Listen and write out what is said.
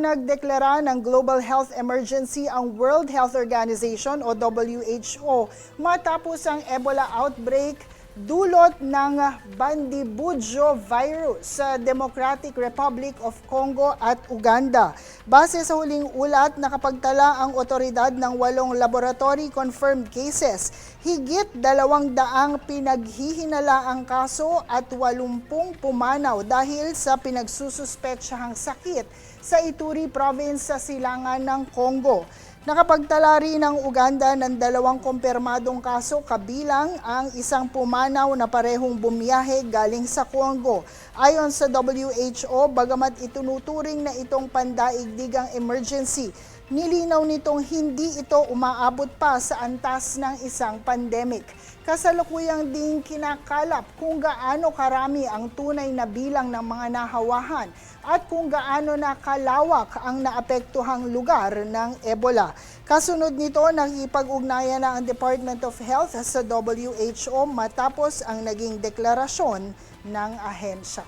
Ipinagdeklara ng Global Health Emergency ang World Health Organization o WHO matapos ang Ebola outbreak dulot ng Bundibugyo virus sa Democratic Republic of Congo at Uganda. Base sa huling ulat, nakapagtala ang otoridad ng 8 laboratory-confirmed cases. Higit 200 pinaghihinalaang kaso at 80 pumanaw dahil sa pinagsususpetsahang sakit sa Ituri Province sa silangan ng Congo. Nakapagtala rin ang Uganda ng 2 kumpirmadong kaso kabilang ang isang pumanaw na parehong bumiyahe galing sa Congo. Ayon sa WHO, bagamat itunuturing na itong pandaigdigang emergency, nilinaw nitong hindi ito umaabot pa sa antas ng isang pandemic. Kasalukuyang ding kinakalap kung gaano karami ang tunay na bilang ng mga nahawahan at kung gaano na kalawak ang naapektuhang lugar ng Ebola. Kasunod nito, nakikipag-ugnayan na ang Department of Health sa WHO matapos ang naging deklarasyon ng ahensya.